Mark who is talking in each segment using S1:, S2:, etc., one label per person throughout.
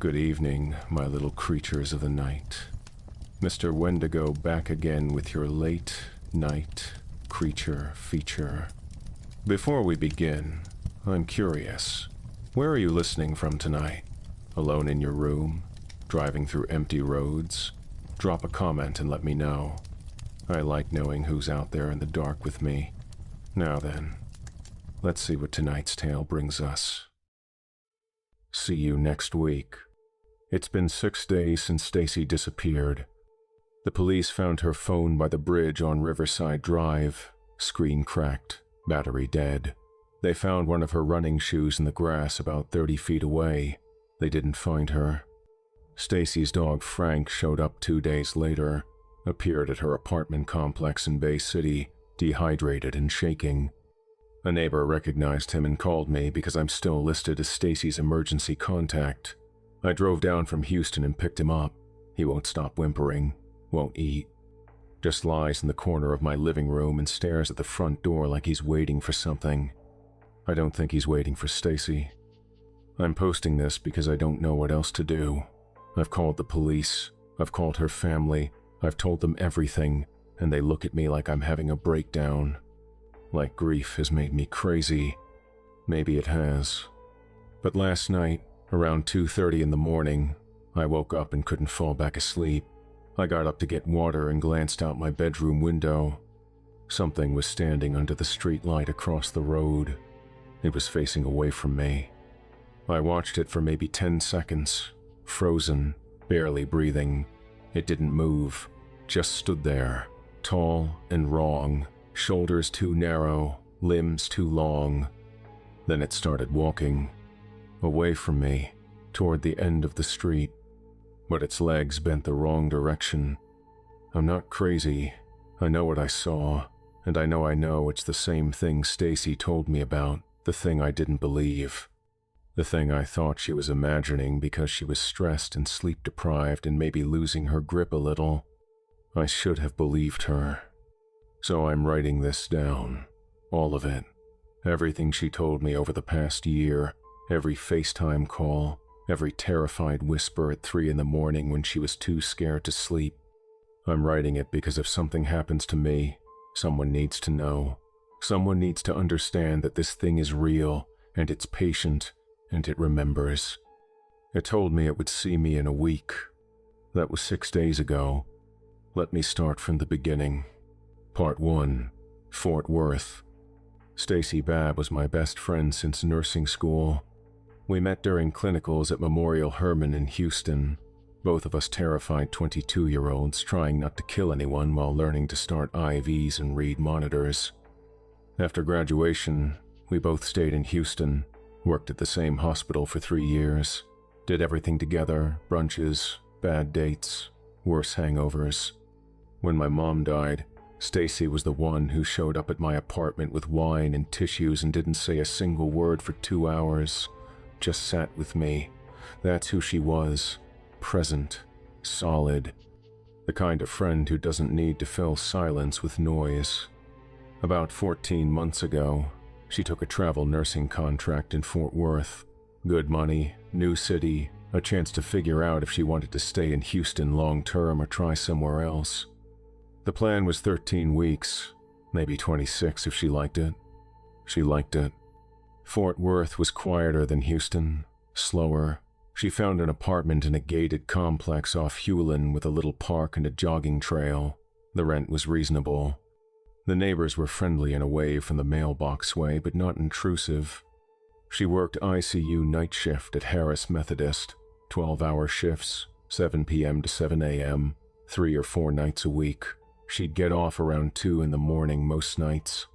S1: Good evening, my little creatures of the night. Mr. Wendigo back again with your late night creature feature. Before we begin, I'm curious. Where are you listening from tonight? Alone in your room? Driving through empty roads? Drop a comment and let me know. I like knowing who's out there in the dark with me. Now then, let's see what tonight's tale brings us. See you next week. It's been 6 days since Stacey disappeared. The police found her phone by the bridge on Riverside Drive, screen cracked, battery dead. They found one of her running shoes in the grass about 30 feet away. They didn't find her. Stacey's dog Frank showed up 2 days later, appeared at her apartment complex in Bay City, dehydrated and shaking. A neighbor recognized him and called me because I'm still listed as Stacey's emergency contact. I drove down from Houston and picked him up. He won't stop whimpering, won't eat. Just lies in the corner of my living room and stares at the front door like he's waiting for something. I don't think he's waiting for Stacey. I'm posting this because I don't know what else to do. I've called the police. I've called her family. I've told them everything, and they look at me like I'm having a breakdown. Like grief has made me crazy. Maybe it has. But last night, around 2:30 in the morning, I woke up and couldn't fall back asleep. I got up to get water and glanced out my bedroom window. Something was standing under the streetlight across the road. It was facing away from me. I watched it for maybe 10 seconds, frozen, barely breathing. It didn't move, just stood there, tall and wrong, shoulders too narrow, limbs too long. Then it started walking, away from me, toward the end of the street. But its legs bent the wrong direction. I'm not crazy. I know what I saw, and I know it's the same thing Stacey told me about, the thing I didn't believe. The thing I thought she was imagining because she was stressed and sleep-deprived and maybe losing her grip a little. I should have believed her. So I'm writing this down. All of it. Everything she told me over the past year. Every FaceTime call. Every terrified whisper at 3 in the morning when she was too scared to sleep. I'm writing it because if something happens to me, someone needs to know. Someone needs to understand that this thing is real, and it's patient, and it remembers. It told me it would see me in a week. That was 6 days ago. Let me start from the beginning. Part 1. Fort Worth. Stacey Babb was my best friend since nursing school. We met during clinicals at Memorial Hermann in Houston, both of us terrified 22-year-olds trying not to kill anyone while learning to start IVs and read monitors. After graduation, we both stayed in Houston, worked at the same hospital for 3 years, did everything together, brunches, bad dates, worse hangovers. When my mom died, Stacey was the one who showed up at my apartment with wine and tissues and didn't say a single word for 2 hours. Just sat with me. That's who she was. Present. Solid. The kind of friend who doesn't need to fill silence with noise. About 14 months ago, she took a travel nursing contract in Fort Worth. Good money, new city, a chance to figure out if she wanted to stay in Houston long-term or try somewhere else. The plan was 13 weeks, maybe 26 if she liked it. She liked it. Fort Worth was quieter than Houston, slower. She found an apartment in a gated complex off Hewlin with a little park and a jogging trail. The rent was reasonable. The neighbors were friendly and away from the mailbox way, but not intrusive. She worked ICU night shift at Harris Methodist, 12-hour shifts, 7 p.m. to 7 a.m., 3 or 4 nights a week. She'd get off around 2 in the morning most nights.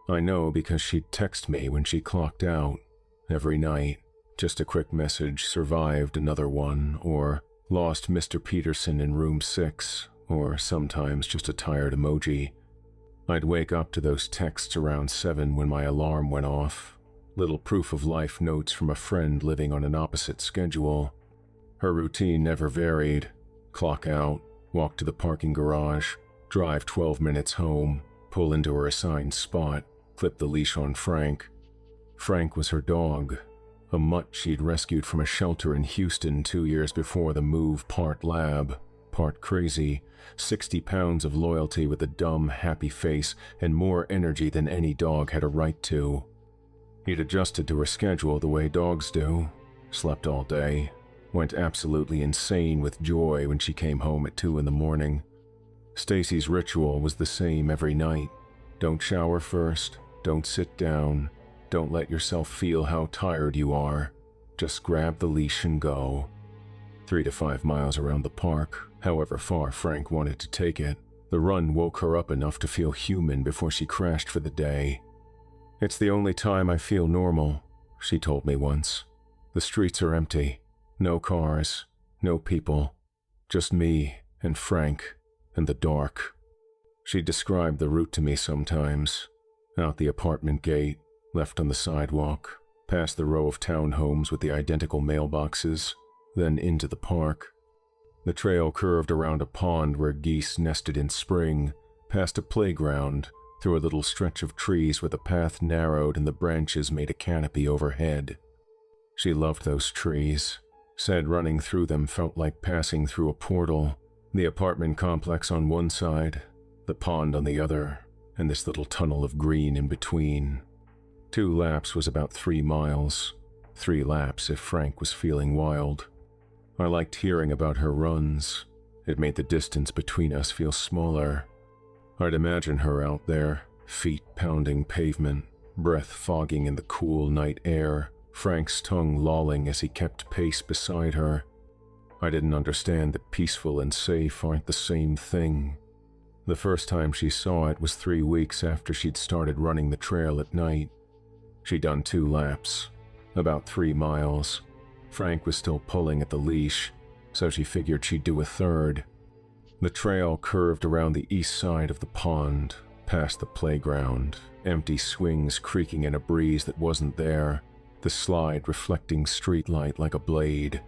S1: I know because she'd text me when she clocked out, every night. Just a quick message, survived another one, or lost Mr. Peterson in room 6, or sometimes just a tired emoji. I'd wake up to those texts around 7 when my alarm went off. Little proof of life notes from a friend living on an opposite schedule. Her routine never varied. Clock out, walk to the parking garage, drive 12 minutes home, pull into her assigned spot, clip the leash on Frank. Frank was her dog. a mutt she'd rescued from a shelter in Houston 2 years before the move, part lab, part crazy, 60 pounds of loyalty with a dumb, happy face and more energy than any dog had a right to. He'd adjusted to her schedule the way dogs do, slept all day, went absolutely insane with joy when she came home at 2 in the morning. Stacey's ritual was the same every night. Don't shower first, don't sit down, don't let yourself feel how tired you are. Just grab the leash and go. 3 to 5 miles around the park, however far Frank wanted to take it. The run woke her up enough to feel human before she crashed for the day. "It's the only time I feel normal," she told me once. "The streets are empty. No cars, no people. Just me and Frank and the dark." She described the route to me sometimes. Out the apartment gate, left on the sidewalk, past the row of townhomes with the identical mailboxes, then into the park. The trail curved around a pond where geese nested in spring, past a playground, through a little stretch of trees where the path narrowed and the branches made a canopy overhead. She loved those trees, said running through them felt like passing through a portal, the apartment complex on one side, the pond on the other, and this little tunnel of green in between. 2 laps was about 3 miles, 3 laps if Frank was feeling wild. I liked hearing about her runs. It made the distance between us feel smaller. I'd imagine her out there, feet pounding pavement, breath fogging in the cool night air, Frank's tongue lolling as he kept pace beside her. I didn't understand that peaceful and safe aren't the same thing. The first time she saw it was 3 weeks after she'd started running the trail at night. She'd done 2 laps, about 3 miles. Frank was still pulling at the leash, so she figured she'd do a third. The trail curved around the east side of the pond, past the playground, empty swings creaking in a breeze that wasn't there, the slide reflecting streetlight like a blade.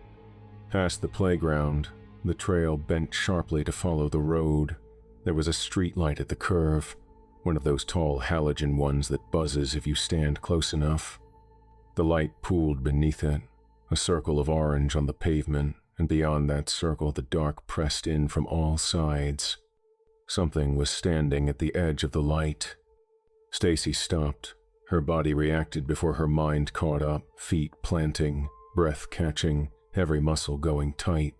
S1: Past the playground, the trail bent sharply to follow the road. There was a streetlight at the curve, one of those tall halogen ones that buzzes if you stand close enough. The light pooled beneath it, a circle of orange on the pavement, and beyond that circle the dark pressed in from all sides. Something was standing at the edge of the light. Stacey stopped. Her body reacted before her mind caught up, feet planting, breath catching, every muscle going tight.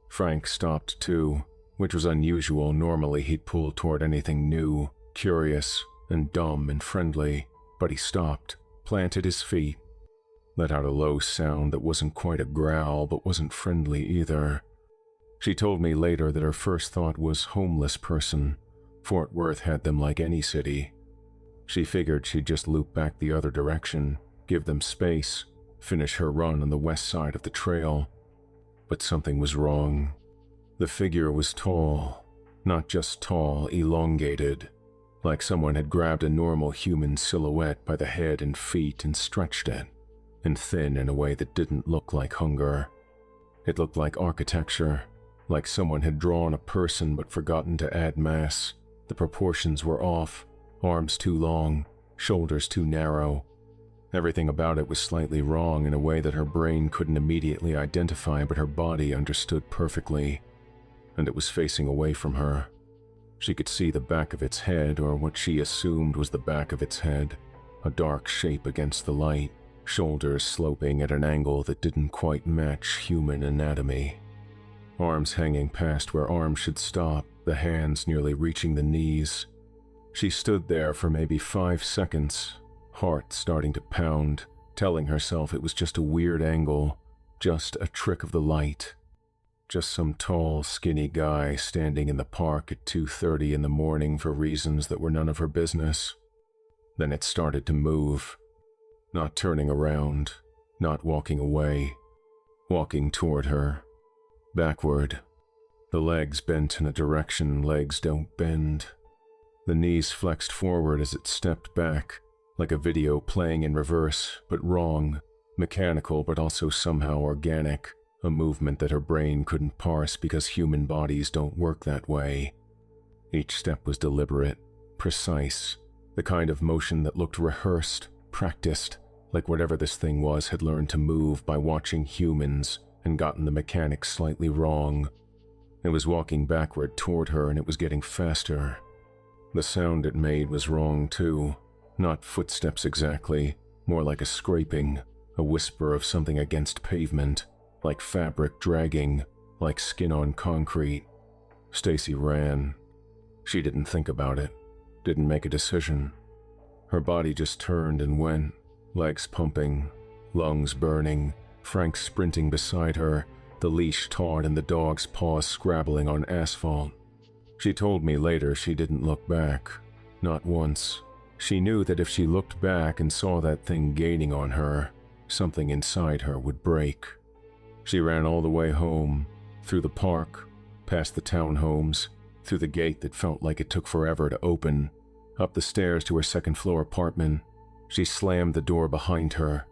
S1: Frank stopped too, which was unusual. Normally he'd pull toward anything new, curious, and dumb and friendly, but he stopped, planted his feet, let out a low sound that wasn't quite a growl but wasn't friendly either. She told me later that her first thought was homeless person. Fort Worth had them like any city. She figured she'd just loop back the other direction, give them space, finish her run on the west side of the trail. But something was wrong. The figure was tall, not just tall, elongated, like someone had grabbed a normal human silhouette by the head and feet and stretched it, and thin in a way that didn't look like hunger. It looked like architecture, like someone had drawn a person but forgotten to add mass. The proportions were off, arms too long, shoulders too narrow. Everything about it was slightly wrong in a way that her brain couldn't immediately identify, but her body understood perfectly. And it was facing away from her. She could see the back of its head, or what she assumed was the back of its head, a dark shape against the light, shoulders sloping at an angle that didn't quite match human anatomy. Arms hanging past where arms should stop, the hands nearly reaching the knees. She stood there for maybe 5 seconds, heart starting to pound, telling herself it was just a weird angle, just a trick of the light. Just some tall, skinny guy standing in the park at 2:30 in the morning for reasons that were none of her business. Then it started to move. Not turning around, not walking away, walking toward her, backward. The legs bent in a direction legs don't bend. The knees flexed forward as it stepped back, like a video playing in reverse, but wrong, mechanical but also somehow organic, a movement that her brain couldn't parse because human bodies don't work that way. Each step was deliberate, precise, the kind of motion that looked rehearsed, practiced, like whatever this thing was had learned to move by watching humans and gotten the mechanics slightly wrong. It was walking backward toward her, and it was getting faster. The sound it made was wrong too. Not footsteps exactly, more like a scraping, a whisper of something against pavement, like fabric dragging, like skin on concrete. Stacey ran. She didn't think about it, didn't make a decision. Her body just turned and went, legs pumping, lungs burning, Frank sprinting beside her, the leash taut and the dog's paws scrabbling on asphalt. She told me later she didn't look back, not once. She knew that if she looked back and saw that thing gaining on her, something inside her would break. She ran all the way home, through the park, past the townhomes, through the gate that felt like it took forever to open, up the stairs to her second-floor apartment. She slammed the door behind her,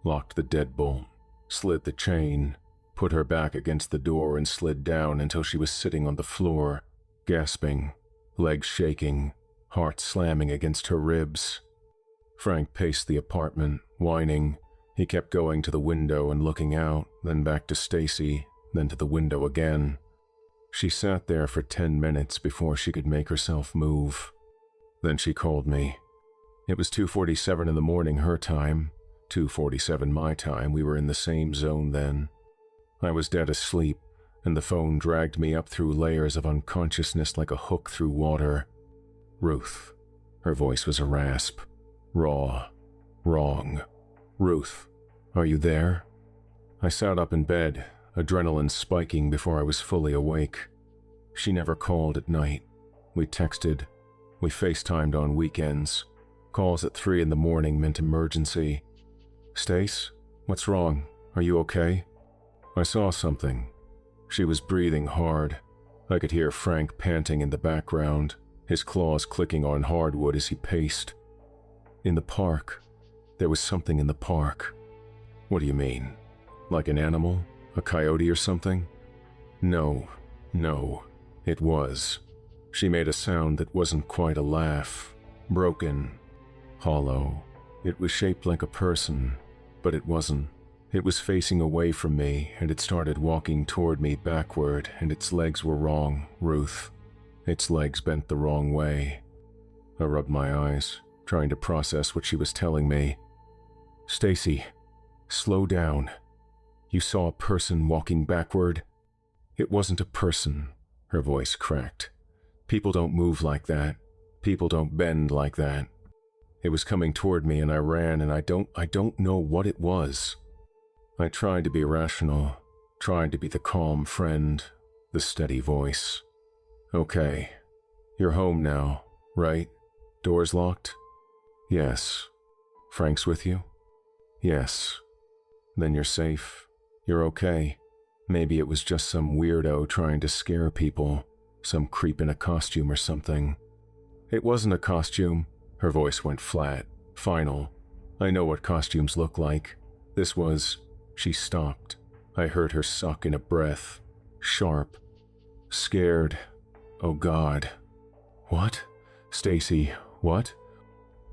S1: locked the deadbolt, slid the chain, put her back against the door and slid down until she was sitting on the floor, gasping, legs shaking, heart slamming against her ribs. Frank paced the apartment, whining. He kept going to the window and looking out, then back to Stacey, then to the window again. She sat there for 10 minutes before she could make herself move. Then she called me. It was 2:47 in the morning her time, 2:47 my time. We were in the same zone then. I was dead asleep, and the phone dragged me up through layers of unconsciousness like a hook through water. Ruth. Her voice was a rasp. Raw. Wrong. Ruth, are you there? I sat up in bed, adrenaline spiking before I was fully awake. She never called at night. We texted. We FaceTimed on weekends. Calls at 3 in the morning meant emergency. Stace, what's wrong? Are you okay? I saw something. She was breathing hard. I could hear Frank panting in the background, his claws clicking on hardwood as he paced. In the park. There was something in the park. What do you mean? Like an animal? A coyote or something? No, it was. She made a sound that wasn't quite a laugh. Broken. Hollow. It was shaped like a person, but it wasn't. It was facing away from me, and it started walking toward me backward, and its legs were wrong, Ruth. Its legs bent the wrong way. I rubbed my eyes, trying to process what she was telling me. Stacey, slow down. You saw a person walking backward? It wasn't a person, her voice cracked. People don't move like that. People don't bend like that. It was coming toward me and I ran, and I don't know what it was. I tried to be rational, tried to be the calm friend, the steady voice. Okay, you're home now, right? Doors locked? Yes. Frank's with you? Yes. Then you're safe. You're okay. Maybe it was just some weirdo trying to scare people, some creep in a costume or something. It wasn't a costume. Her voice went flat, final. I know what costumes look like. This was... She stopped. I heard her suck in a breath. Sharp. Scared. Oh God. What? Stacey, what?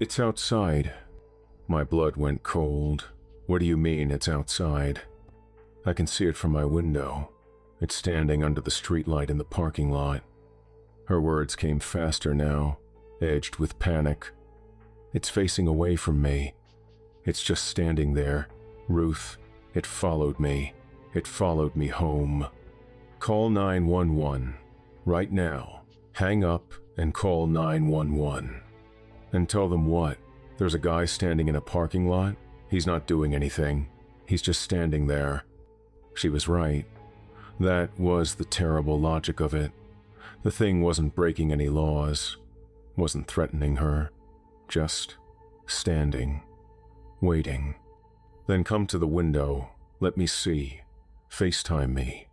S1: It's outside. My blood went cold. What do you mean it's outside? I can see it from my window. It's standing under the streetlight in the parking lot. Her words came faster now, edged with panic. It's facing away from me. It's just standing there. Ruth, it followed me. It followed me home. Call 911. Right now. Hang up and call 911. And tell them what? There's a guy standing in a parking lot? He's not doing anything. He's just standing there. She was right. That was the terrible logic of it. The thing wasn't breaking any laws, wasn't threatening her, just standing, waiting. Then come to the window, let me see, FaceTime me.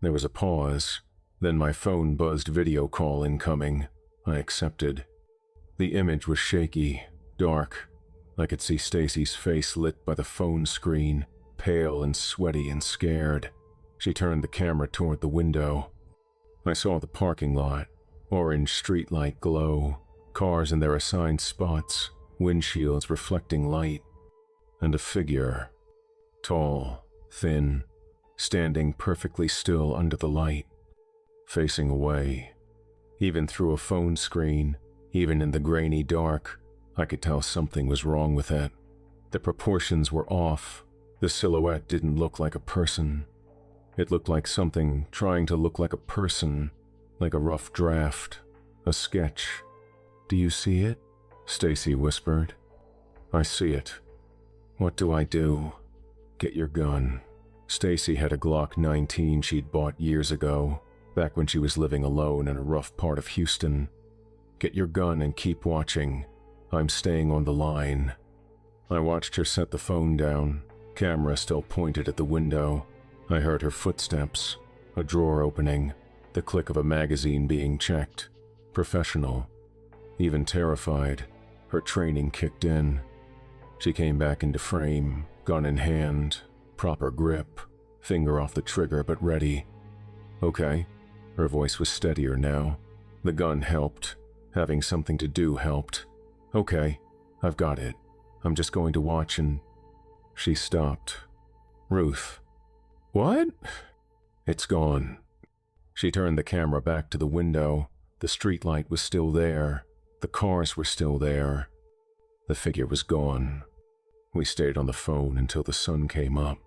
S1: There was a pause, then my phone buzzed video call incoming. I accepted. The image was shaky, dark. I could see Stacey's face lit by the phone screen, pale and sweaty and scared. She turned the camera toward the window. I saw the parking lot, orange streetlight glow, cars in their assigned spots, windshields reflecting light. and a figure. Tall, thin, standing perfectly still under the light, facing away. Even through a phone screen, even in the grainy dark, I could tell something was wrong with it. The proportions were off. The silhouette didn't look like a person. It looked like something trying to look like a person, like a rough draft, a sketch. "Do you see it?" Stacey whispered. "I see it. What do I do?" "Get your gun." Stacey had a Glock 19 she'd bought years ago, back when she was living alone in a rough part of Houston. "Get your gun and keep watching. I'm staying on the line." I watched her set the phone down, camera still pointed at the window. I heard her footsteps, a drawer opening, the click of a magazine being checked. Professional. Even terrified, her training kicked in. She came back into frame, gun in hand, proper grip, finger off the trigger but ready. "Okay." Her voice was steadier now. The gun helped. Having something to do helped. "Okay, I've got it. I'm just going to watch and..." She stopped. "Ruth." "What?" "It's gone." She turned the camera back to the window. The streetlight was still there. The cars were still there. The figure was gone. We stayed on the phone until the sun came up.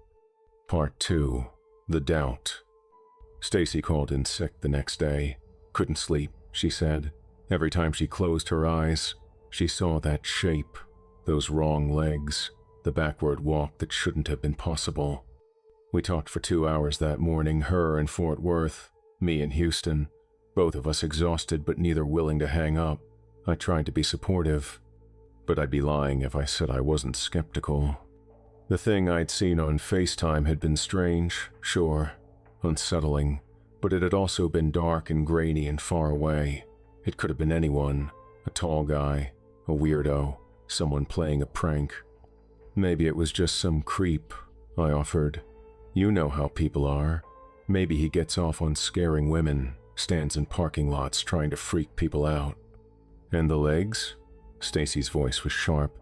S1: Part 2. The Doubt. Stacey called in sick the next day. Couldn't sleep, she said. Every time she closed her eyes, she saw that shape, those wrong legs, the backward walk that shouldn't have been possible. We talked for 2 hours that morning, her in Fort Worth, me in Houston, both of us exhausted but neither willing to hang up. I tried to be supportive, but I'd be lying if I said I wasn't skeptical. The thing I'd seen on FaceTime had been strange, sure, unsettling, but it had also been dark and grainy and far away. It could have been anyone, a tall guy, a weirdo, someone playing a prank. "Maybe it was just some creep," I offered. "You know how people are. Maybe he gets off on scaring women, stands in parking lots trying to freak people out." "And the legs?" Stacey's voice was sharp.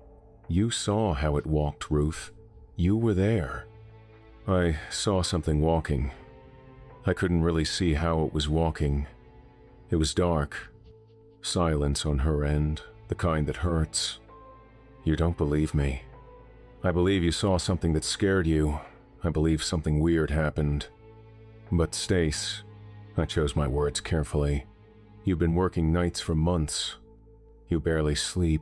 S1: "You saw how it walked, Ruth. You were there." "I saw something walking. I couldn't really see how it was walking. It was dark. Silence on her end, the kind that hurts." "You don't believe me." "I believe you saw something that scared you. I believe something weird happened. But Stace," I chose my words carefully, "you've been working nights for months. You barely sleep.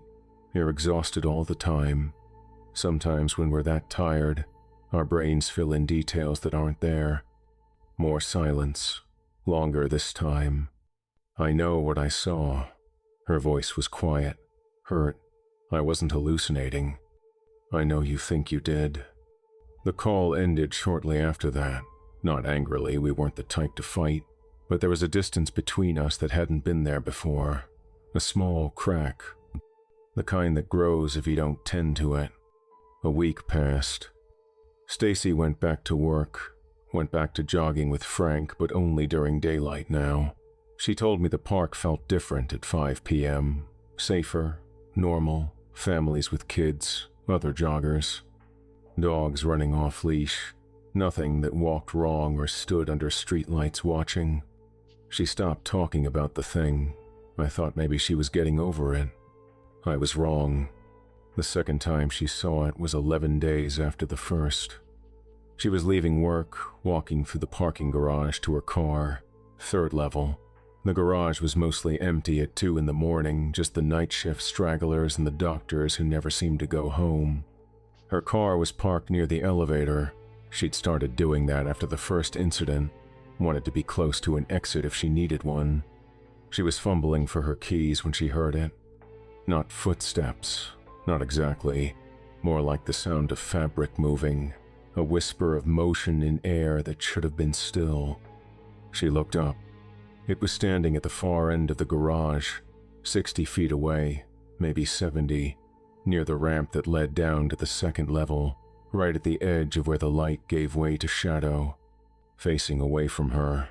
S1: You're exhausted all the time. Sometimes when we're that tired, our brains fill in details that aren't there. More silence. Longer this time. I know what I saw." Her voice was quiet, hurt. I wasn't hallucinating. "I know you think you did." The call ended shortly after that. Not angrily, we weren't the type to fight, but there was a distance between us that hadn't been there before. A small crack. The kind that grows if you don't tend to it. A week passed. Stacey went back to work, went back to jogging with Frank, but only during daylight now. She told me the park felt different at 5 p.m. Safer, normal, families with kids, other joggers. Dogs running off-leash. Nothing that walked wrong or stood under streetlights watching. She stopped talking about the thing. I thought maybe she was getting over it. I was wrong. The second time she saw it was 11 days after the first. She was leaving work, walking through the parking garage to her car, 3rd level. The garage was mostly empty at 2 in the morning, just the night shift stragglers and the doctors who never seemed to go home. Her car was parked near the elevator. She'd started doing that after the first incident, wanted to be close to an exit if she needed one. She was fumbling for her keys when she heard it. Not footsteps, not exactly, more like the sound of fabric moving, a whisper of motion in air that should have been still. She looked up. It was standing at the far end of the garage, 60 feet away, maybe 70, near the ramp that led down to the 2nd level, right at the edge of where the light gave way to shadow, facing away from her.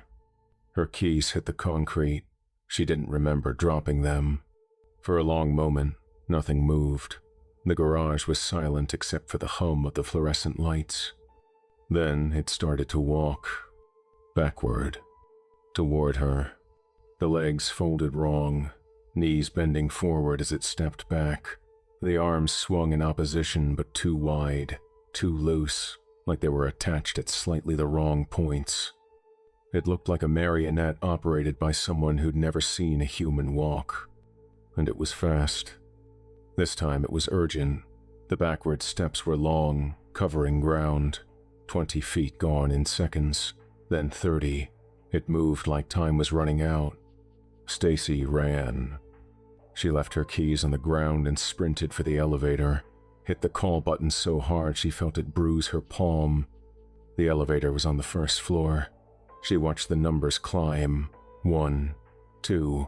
S1: Her keys hit the concrete. She didn't remember dropping them. For a long moment, nothing moved. The garage was silent except for the hum of the fluorescent lights. Then it started to walk. Backward. Toward her. The legs folded wrong, knees bending forward as it stepped back. The arms swung in opposition but too wide, too loose, like they were attached at slightly the wrong points. It looked like a marionette operated by someone who'd never seen a human walk. And it was fast. This time it was urgent. The backward steps were long, covering ground. 20 feet gone in seconds, then 30. It moved like time was running out. Stacey ran. She left her keys on the ground and sprinted for the elevator, hit the call button so hard she felt it bruise her palm. The elevator was on the first floor. She watched the numbers climb. 1, 2.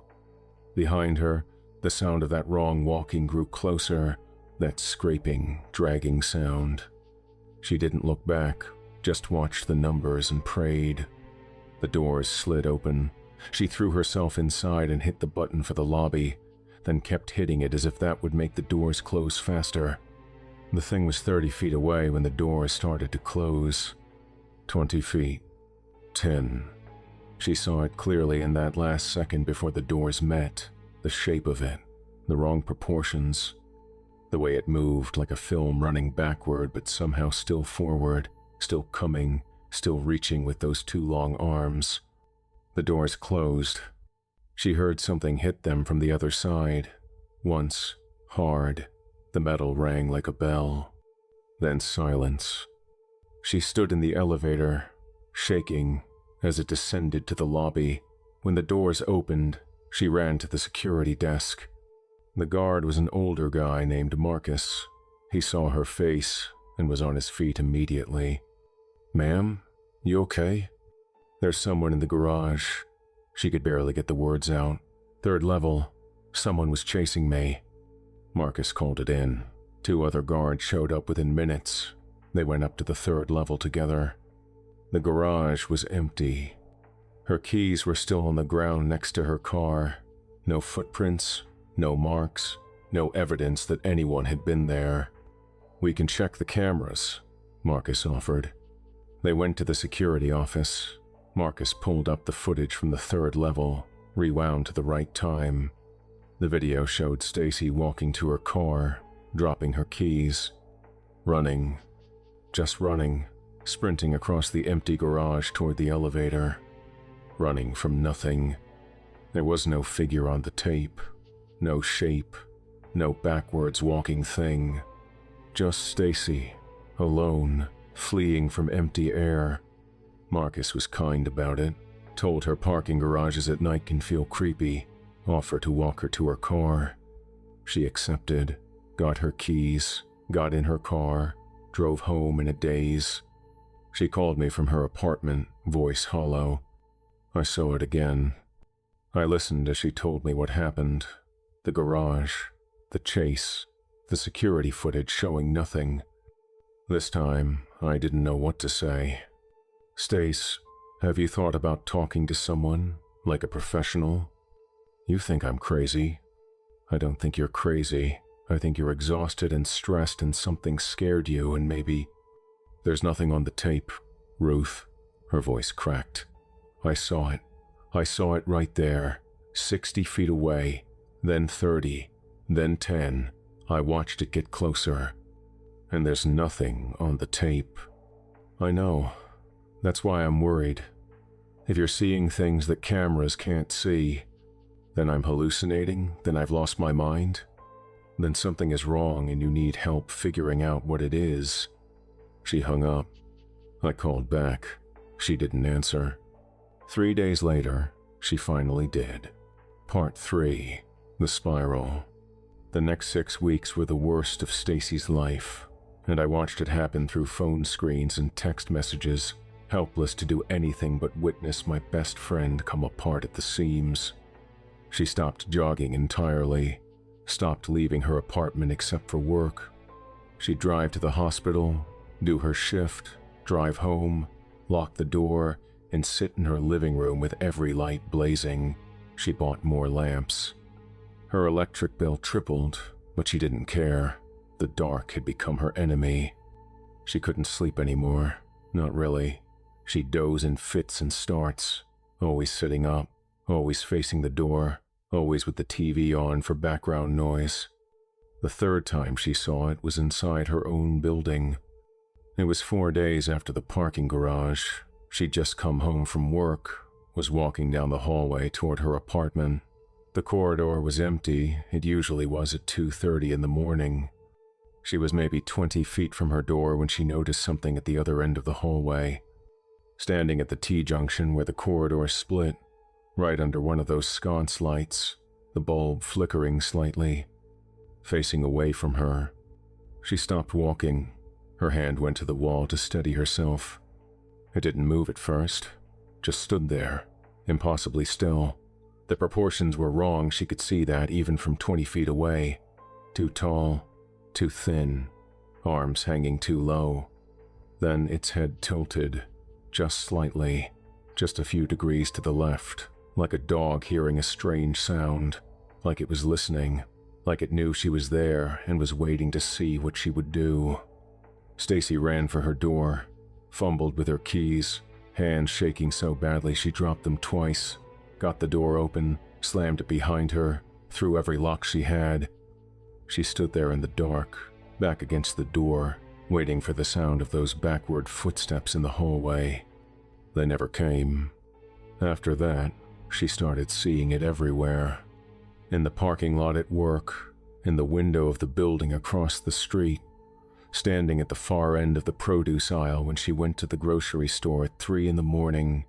S1: Behind her, the sound of that wrong walking grew closer, that scraping, dragging sound. She didn't look back, just watched the numbers and prayed. The doors slid open. She threw herself inside and hit the button for the lobby, then kept hitting it as if that would make the doors close faster. The thing was 30 feet away when the doors started to close. 20 feet. 10. She saw it clearly in that last second before the doors met, the shape of it, the wrong proportions, the way it moved like a film running backward but somehow still forward, still coming, still reaching with those two long arms. The doors closed. She heard something hit them from the other side. Once, hard. The metal rang like a bell. Then silence. She stood in the elevator, shaking, as it descended to the lobby. When the doors opened, she ran to the security desk. The guard was an older guy named Marcus. He saw her face and was on his feet immediately. "Ma'am, you okay?" "There's someone in the garage." She could barely get the words out. "Third level. Someone was chasing me." Marcus called it in. 2 other guards showed up within minutes. They went up to the 3rd level together. The garage was empty. Her keys were still on the ground next to her car. No footprints, no marks, no evidence that anyone had been there. "We can check the cameras," Marcus offered. They went to the security office. Marcus pulled up the footage from the 3rd level, rewound to the right time. The video showed Stacey walking to her car, dropping her keys, running, just running, sprinting across the empty garage toward the elevator, running from nothing. There was no figure on the tape, no shape, no backwards walking thing. Just Stacey, alone, fleeing from empty air. Marcus was kind about it, told her parking garages at night can feel creepy, offered to walk her to her car. She accepted, got her keys, got in her car, drove home in a daze. She called me from her apartment, voice hollow. I saw it again. I listened as she told me what happened. The garage, the chase, the security footage showing nothing. This time, I didn't know what to say. "Stace, have you thought about talking to someone, like a professional?" "You think I'm crazy." "I don't think you're crazy. I think you're exhausted and stressed and something scared you and maybe—" "There's nothing on the tape, Ruth." Her voice cracked. "I saw it. I saw it right there, 60 feet away, then 30, then 10. I watched it get closer. And there's nothing on the tape." "I know. That's why I'm worried. If you're seeing things that cameras can't see, then I'm hallucinating, then I've lost my mind. Then something is wrong and you need help figuring out what it is." She hung up. I called back. She didn't answer. 3 days later, she finally did. Part 3, The Spiral. The next 6 weeks were the worst of Stacey's life, and I watched it happen through phone screens and text messages, helpless to do anything but witness my best friend come apart at the seams. She stopped jogging entirely, stopped leaving her apartment except for work. She'd drive to the hospital, do her shift, drive home, lock the door, and sit in her living room with every light blazing. She bought more lamps. Her electric bill tripled, but she didn't care. The dark had become her enemy. She couldn't sleep anymore. Not really. She'd doze in fits and starts, always sitting up, always facing the door, always with the TV on for background noise. The third time she saw it was inside her own building. It was 4 days after the parking garage. She'd just come home from work, was walking down the hallway toward her apartment. The corridor was empty. It usually was at 2:30 in the morning. She was maybe 20 feet from her door when she noticed something at the other end of the hallway. Standing at the T-junction where the corridor split, right under one of those sconce lights, the bulb flickering slightly, facing away from her. She stopped walking. Her hand went to the wall to steady herself. It didn't move at first, just stood there, impossibly still. The proportions were wrong, she could see that even from 20 feet away. Too tall, too thin, arms hanging too low. Then its head tilted, just slightly, just a few degrees to the left, like a dog hearing a strange sound, like it was listening, like it knew she was there and was waiting to see what she would do. Stacey ran for her door, fumbled with her keys, hands shaking so badly she dropped them twice, got the door open, slammed it behind her, threw every lock she had. She stood there in the dark, back against the door, waiting for the sound of those backward footsteps in the hallway. They never came. After that, she started seeing it everywhere. In the parking lot at work, in the window of the building across the street, standing at the far end of the produce aisle when she went to the grocery store at 3 in the morning,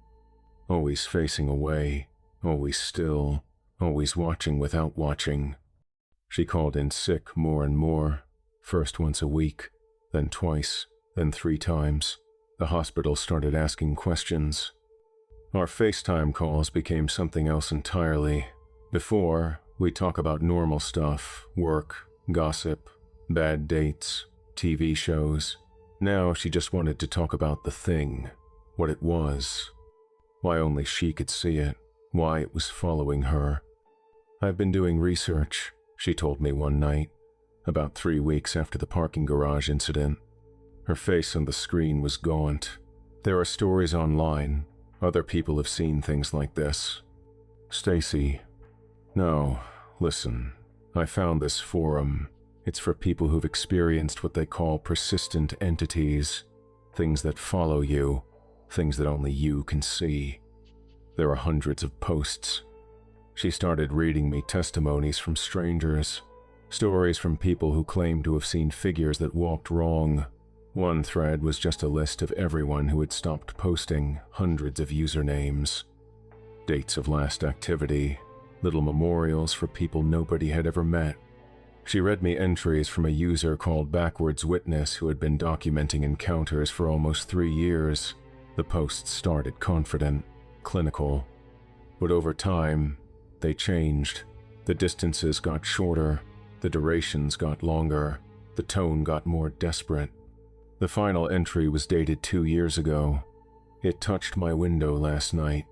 S1: always facing away, always still, always watching without watching. She called in sick more and more, first once a week, then twice, then 3 times. The hospital started asking questions. Our FaceTime calls became something else entirely. Before, we'd talk about normal stuff, work, gossip, bad dates, TV shows. Now she just wanted to talk about the thing, what it was, why only she could see it, why it was following her. "I've been doing research," she told me one night, about 3 weeks after the parking garage incident. Her face on the screen was gaunt. "There are stories online. Other people have seen things like this." "Stacey, no, listen, I found this forum. It's for people who've experienced what they call persistent entities, things that follow you, things that only you can see. There are hundreds of posts." She started reading me testimonies from strangers, stories from people who claimed to have seen figures that walked wrong. One thread was just a list of everyone who had stopped posting, hundreds of usernames. Dates of last activity, little memorials for people nobody had ever met. She read me entries from a user called Backwards Witness who had been documenting encounters for almost 3 years. The posts started confident, clinical. But over time, they changed. The distances got shorter, the durations got longer, the tone got more desperate. The final entry was dated 2 years ago. It touched my window last night,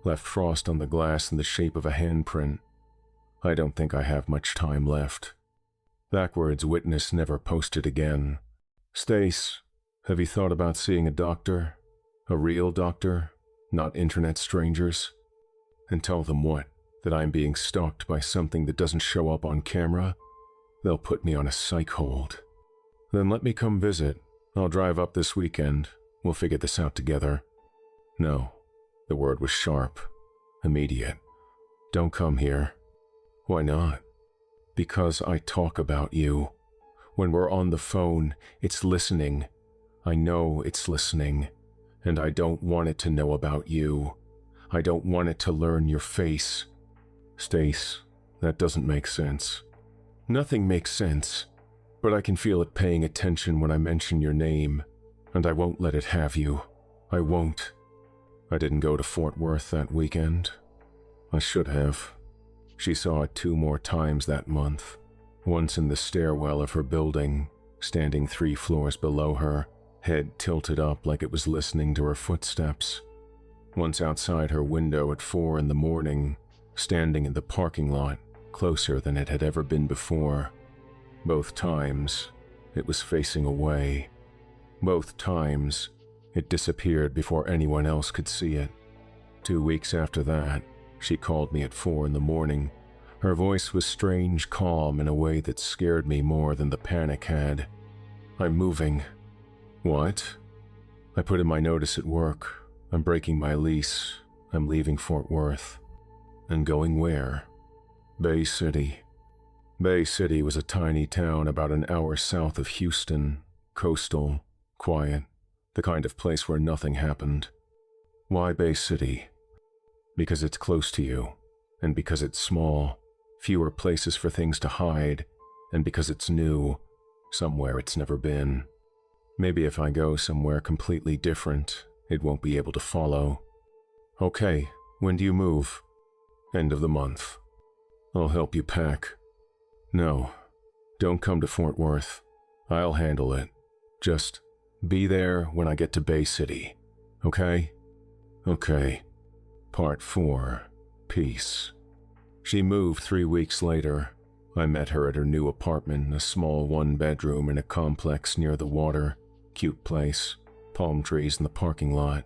S1: left frost on the glass in the shape of a handprint. I don't think I have much time left. Backwards Witness never posted again. "Stace, have you thought about seeing a doctor? A real doctor, not internet strangers? And tell them what? That I'm being stalked by something that doesn't show up on camera? They'll put me on a psych hold." "Then let me come visit. I'll drive up this weekend. We'll figure this out together." "No." The word was sharp, immediate. "Don't come here." "Why not?" "Because I talk about you. When we're on the phone, it's listening. I know it's listening. And I don't want it to know about you. I don't want it to learn your face." "Stace, that doesn't make sense." "Nothing makes sense. But I can feel it paying attention when I mention your name, and I won't let it have you. I won't." I didn't go to Fort Worth that weekend. I should have. She saw it 2 more times that month, once in the stairwell of her building, standing 3 floors below her, head tilted up like it was listening to her footsteps. Once outside her window at 4 in the morning, standing in the parking lot, closer than it had ever been before. Both times, it was facing away. Both times, it disappeared before anyone else could see it. 2 weeks after that, she called me at 4 in the morning. Her voice was strange calm in a way that scared me more than the panic had. "I'm moving." "What?" "I put in my notice at work. I'm breaking my lease. I'm leaving Fort Worth." "And going where?" "Bay City." Bay City was a tiny town about an hour south of Houston, coastal, quiet, the kind of place where nothing happened. "Why Bay City?" "Because it's close to you, and because it's small, fewer places for things to hide, and because it's new, somewhere it's never been. Maybe if I go somewhere completely different, it won't be able to follow." "Okay, when do you move?" "End of the month." "I'll help you pack." "No, don't come to Fort Worth. I'll handle it. Just be there when I get to Bay City, okay?" "Okay." Part 4. Peace. She moved 3 weeks later. I met her at her new apartment, a small 1-bedroom in a complex near the water. Cute place, palm trees in the parking lot.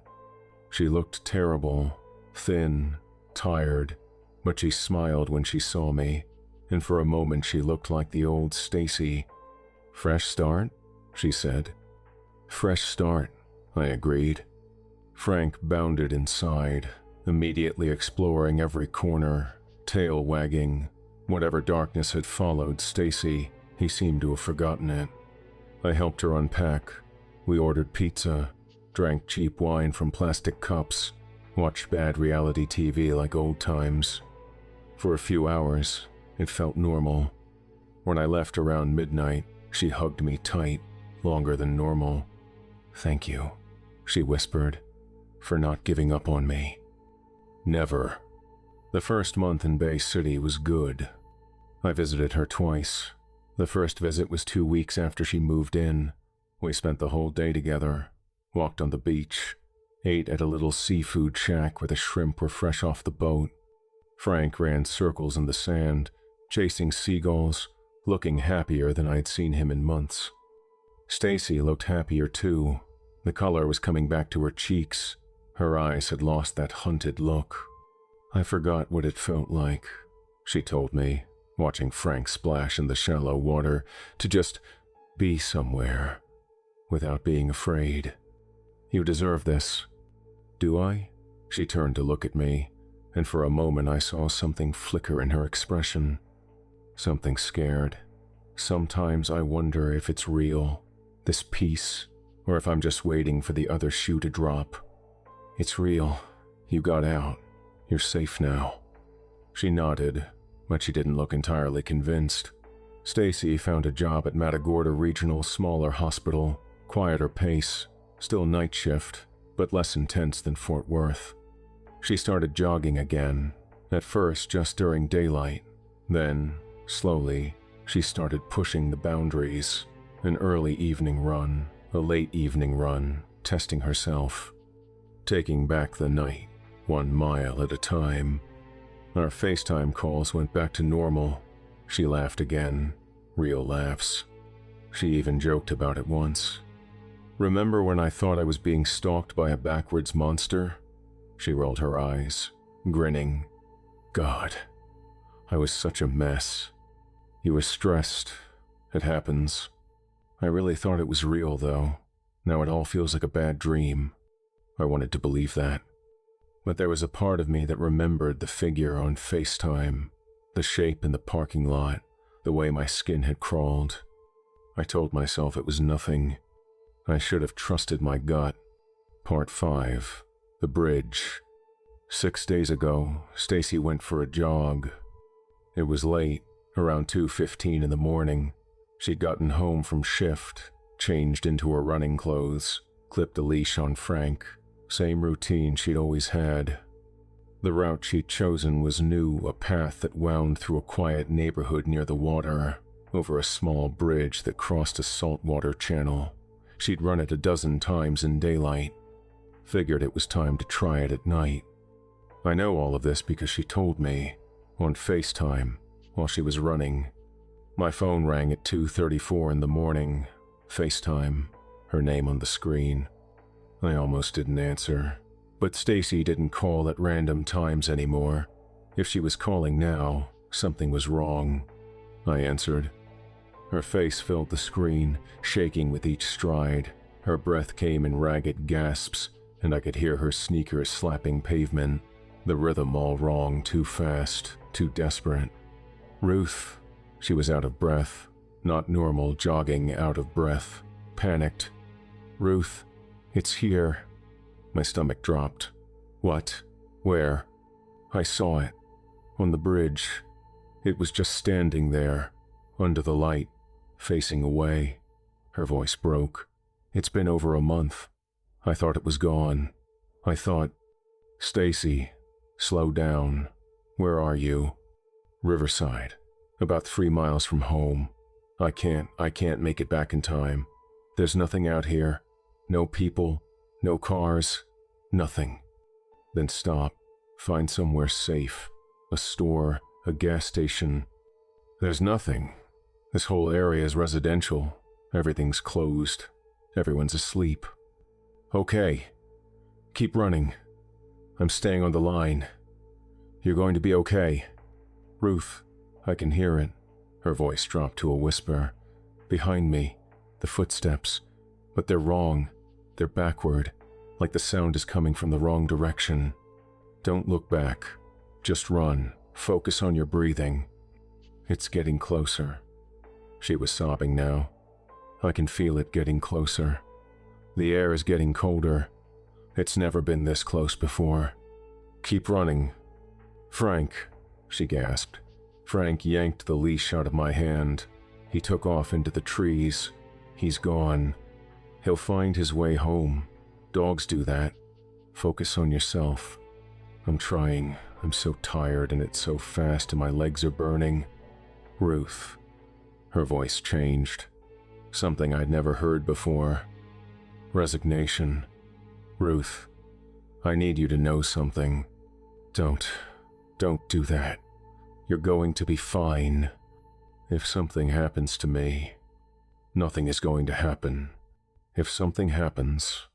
S1: She looked terrible, thin, tired, but she smiled when she saw me, and for a moment she looked like the old Stacey. "Fresh start?" she said. "Fresh start," I agreed. Frank bounded inside, immediately exploring every corner, tail wagging. Whatever darkness had followed Stacey, he seemed to have forgotten it. I helped her unpack. We ordered pizza, drank cheap wine from plastic cups, watched bad reality TV like old times. For a few hours, it felt normal. When I left around midnight, she hugged me tight, longer than normal. "Thank you," she whispered, "for not giving up on me." Never. The first month in Bay City was good. I visited her twice. The first visit was 2 weeks after she moved in. We spent the whole day together, walked on the beach, ate at a little seafood shack where the shrimp were fresh off the boat. Frank ran circles in the sand, chasing seagulls, looking happier than I'd seen him in months. Stacey looked happier too. The color was coming back to her cheeks. Her eyes had lost that hunted look. "I forgot what it felt like," she told me, watching Frank splash in the shallow water, "to just be somewhere, without being afraid. You deserve this." "Do I?" She turned to look at me, and for a moment I saw something flicker in her expression. Something scared. Sometimes I wonder if it's real, this peace, or if I'm just waiting for the other shoe to drop. "It's real. You got out. You're safe now." She nodded, but she didn't look entirely convinced. Stacey found a job at Matagorda Regional Smaller Hospital, quieter pace, still night shift, but less intense than Fort Worth. She started jogging again, at first just during daylight. Then, slowly, she started pushing the boundaries. An early evening run, a late evening run, testing herself. Taking back the night, 1 mile at a time. Our FaceTime calls went back to normal. She laughed again, real laughs. She even joked about it once. "Remember when I thought I was being stalked by a backwards monster?" She rolled her eyes, grinning. "God, I was such a mess. You were stressed. It happens. I really thought it was real, though. Now it all feels like a bad dream." I wanted to believe that. But there was a part of me that remembered the figure on FaceTime, the shape in the parking lot, the way my skin had crawled. I told myself it was nothing. I should have trusted my gut. Part 5. The Bridge. 6 days ago, Stacey went for a jog. It was late, around 2:15 in the morning. She'd gotten home from shift, changed into her running clothes, clipped a leash on Frank. Same routine she'd always had. The route she'd chosen was new, a path that wound through a quiet neighborhood near the water, over a small bridge that crossed a saltwater channel. She'd run it a dozen times in daylight. Figured it was time to try it at night. I know all of this because she told me, on FaceTime, while she was running. My phone rang at 2:34 in the morning. FaceTime, her name on the screen. I almost didn't answer, but Stacey didn't call at random times anymore. If she was calling now, something was wrong. I answered. Her face filled the screen, shaking with each stride. Her breath came in ragged gasps, and I could hear her sneakers slapping pavement, the rhythm all wrong, too fast, too desperate. Ruth. She was out of breath, not normal, jogging out of breath, panicked. Ruth, it's here. My stomach dropped. What? Where? I saw it. On the bridge. It was just standing there, under the light, facing away. Her voice broke. It's been over a month. I thought it was gone. I thought, Stacey, slow down. Where are you? Riverside. About 3 miles from home. I can't make it back in time. There's nothing out here. No people, no cars, nothing. Then stop. Find somewhere safe. A store, a gas station. There's nothing. This whole area is residential. Everything's closed. Everyone's asleep. Okay. Keep running. I'm staying on the line. You're going to be okay. Ruth, I can hear it. Her voice dropped to a whisper. Behind me, the footsteps. But they're wrong. They're backward, like the sound is coming from the wrong direction. Don't look back. Just run. Focus on your breathing. It's getting closer. She was sobbing now. I can feel it getting closer. The air is getting colder. It's never been this close before. Keep running. Frank, she gasped. Frank yanked the leash out of my hand. He took off into the trees. He's gone. He'll find his way home. Dogs do that. Focus on yourself. I'm trying. I'm so tired and it's so fast and my legs are burning. Ruth. Her voice changed. Something I'd never heard before. Resignation. Ruth, I need you to know something. Don't do that. You're going to be fine. If something happens to me, nothing is going to happen. If something happens,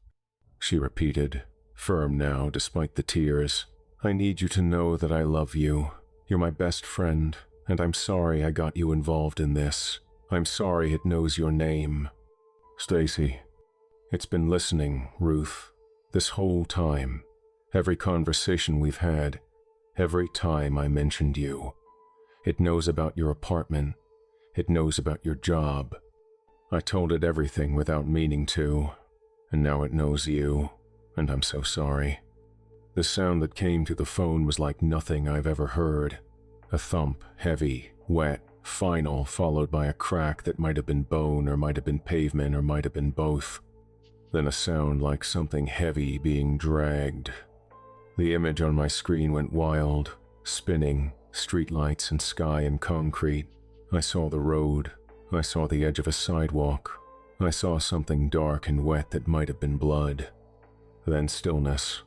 S1: she repeated, firm now despite the tears, I need you to know that I love you. You're my best friend, and I'm sorry I got you involved in this. I'm sorry it knows your name. Stacey, it's been listening, Ruth, this whole time. Every conversation we've had, every time I mentioned you. It knows about your apartment. It knows about your job. I told it everything without meaning to, and now it knows you, and I'm so sorry. The sound that came through the phone was like nothing I've ever heard. A thump, heavy, wet, final, followed by a crack that might have been bone or might have been pavement or might have been both. Then a sound like something heavy being dragged. The image on my screen went wild, spinning, streetlights and sky and concrete. I saw the road. I saw the edge of a sidewalk. I saw something dark and wet that might have been blood. Then stillness.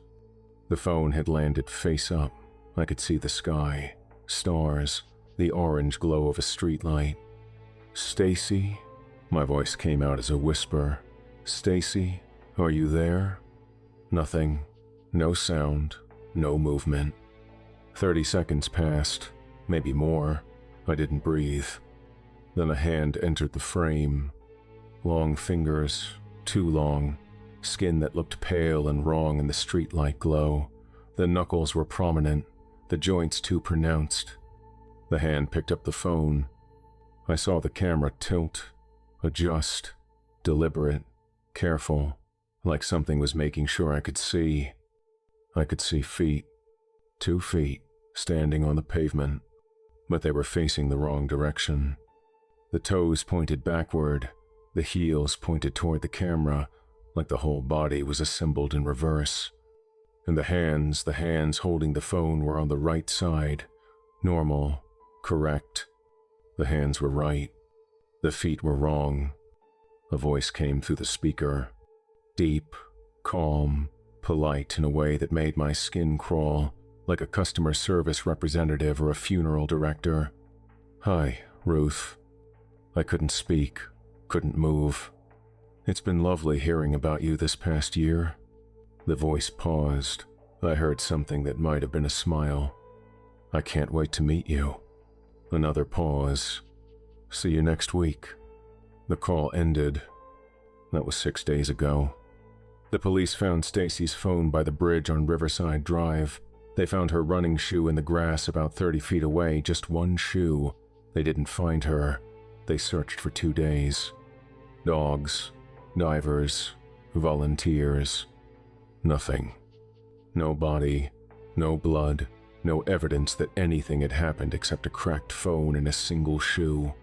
S1: The phone had landed face up. I could see the sky, stars, the orange glow of a streetlight. Stacey? My voice came out as a whisper. Stacey, are you there? Nothing. No sound. No movement. 30 seconds passed, maybe more. I didn't breathe. Then a hand entered the frame. Long fingers, too long. Skin that looked pale and wrong in the streetlight glow. The knuckles were prominent, the joints too pronounced. The hand picked up the phone. I saw the camera tilt, adjust, deliberate, careful, like something was making sure I could see. I could see feet, 2 feet, standing on the pavement, but they were facing the wrong direction. The toes pointed backward, the heels pointed toward the camera, like the whole body was assembled in reverse. And the hands holding the phone were on the right side, normal, correct. The hands were right, the feet were wrong. A voice came through the speaker, deep, calm, polite in a way that made my skin crawl, like a customer service representative or a funeral director. Hi, Ruth. I couldn't speak, couldn't move. It's been lovely hearing about you this past year." The voice paused. I heard something that might have been a smile. "I can't wait to meet you." Another pause. "See you next week." The call ended. That was 6 days ago. The police found Stacey's phone by the bridge on Riverside Drive. They found her running shoe in the grass about 30 feet away, just one shoe. They didn't find her. They searched for 2 days. Dogs, divers, volunteers. Nothing. No body, no blood, no evidence that anything had happened except a cracked phone and a single shoe.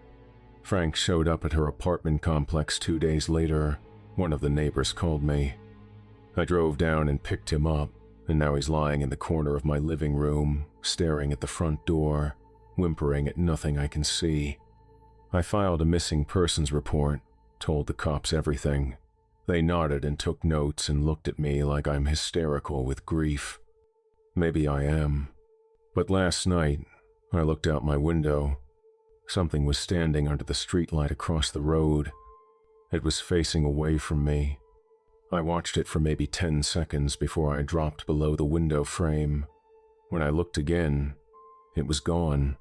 S1: Frank showed up at her apartment complex 2 days later. One of the neighbors called me. I drove down and picked him up, and now he's lying in the corner of my living room, staring at the front door, whimpering at nothing I can see. I filed a missing persons report, told the cops everything. They nodded and took notes and looked at me like I'm hysterical with grief. Maybe I am. But last night, I looked out my window. Something was standing under the streetlight across the road. It was facing away from me. I watched it for maybe 10 seconds before I dropped below the window frame. When I looked again, it was gone.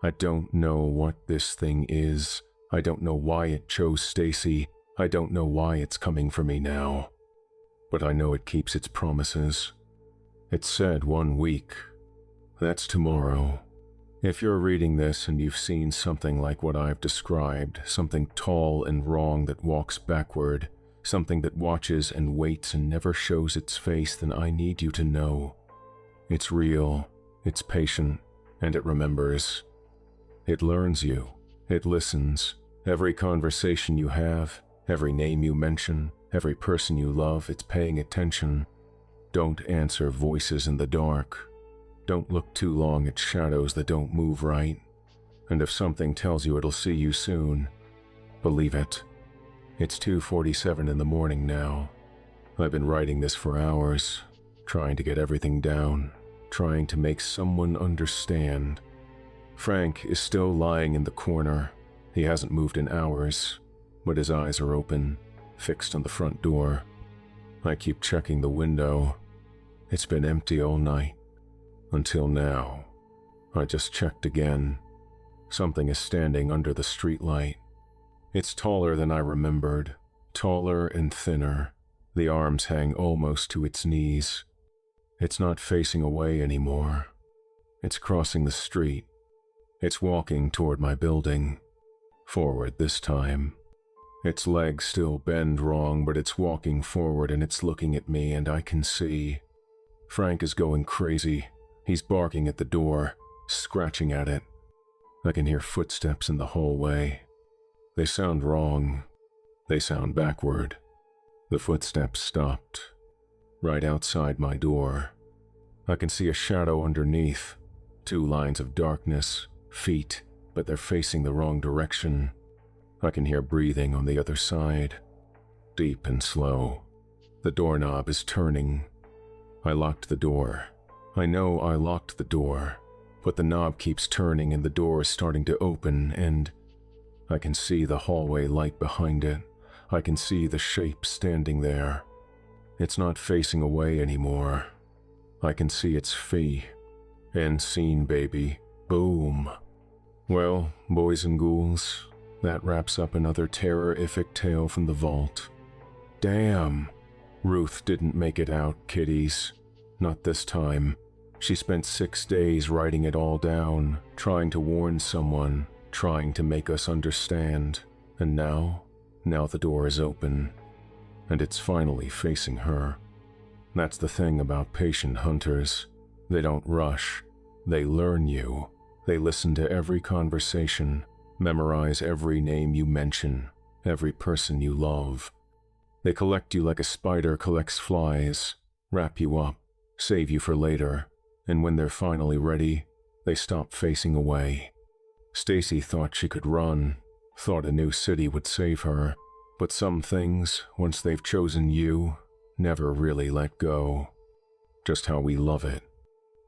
S1: I don't know what this thing is. I don't know why it chose Stacey. I don't know why it's coming for me now. But I know it keeps its promises. It said 1 week. That's tomorrow. If you're reading this and you've seen something like what I've described, something tall and wrong that walks backward, something that watches and waits and never shows its face, then I need you to know. It's real, it's patient, and it remembers. It learns you, it listens. Every conversation you have, every name you mention, every person you love, it's paying attention. Don't answer voices in the dark. Don't look too long at shadows that don't move right. And if something tells you it'll see you soon, believe it. It's 2:47 in the morning now. I've been writing this for hours, trying to get everything down, trying to make someone understand. Frank is still lying in the corner. He hasn't moved in hours, but his eyes are open, fixed on the front door. I keep checking the window. It's been empty all night. Until now. I just checked again. Something is standing under the streetlight. It's taller than I remembered, taller and thinner. The arms hang almost to its knees. It's not facing away anymore. It's crossing the street. It's walking toward my building. Forward this time. Its legs still bend wrong, but it's walking forward and it's looking at me, and I can see. Frank is going crazy. He's barking at the door, scratching at it. I can hear footsteps in the hallway. They sound wrong. They sound backward. The footsteps stopped. Right outside my door. I can see a shadow underneath. 2 lines of darkness, feet, but they're facing the wrong direction. I can hear breathing on the other side. Deep and slow. The doorknob is turning. I locked the door. I know I locked the door, but the knob keeps turning and the door is starting to open, and I can see the hallway light behind it. I can see the shape standing there. It's not facing away anymore. I can see its feet. End scene, baby. Boom. Well, boys and ghouls, that wraps up another terrorific tale from the vault. Damn. Ruth didn't make it out, kiddies. Not this time. She spent 6 days writing it all down, trying to warn someone, trying to make us understand. And now the door is open. And it's finally facing her. That's the thing about patient hunters. They don't rush. They learn you. They listen to every conversation, memorize every name you mention, every person you love. They collect you like a spider collects flies, wrap you up, save you for later. And when they're finally ready, they stop facing away. Stacey thought she could run, thought a new city would save her, but some things, once they've chosen you, never really let go. Just how we love it.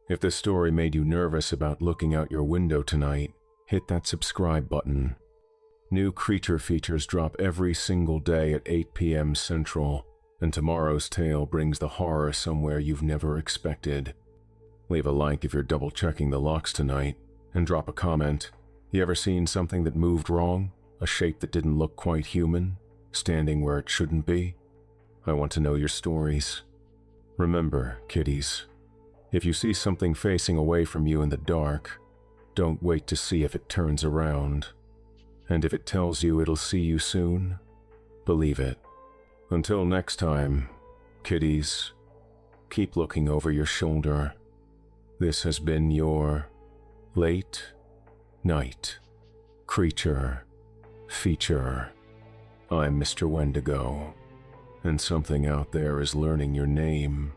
S1: If this story made you nervous about looking out your window tonight, hit that subscribe button. New creature features drop every single day at 8 p.m. Central, and tomorrow's tale brings the horror somewhere you've never expected. Leave a like if you're double-checking the locks tonight, and drop a comment. You ever seen something that moved wrong? A shape that didn't look quite human? Standing where it shouldn't be? I want to know your stories. Remember, kiddies, if you see something facing away from you in the dark, don't wait to see if it turns around. And if it tells you it'll see you soon, believe it. Until next time, kiddies, keep looking over your shoulder. This has been your late night creature feature. I'm Mr. Wendigo, and something out there is learning your name.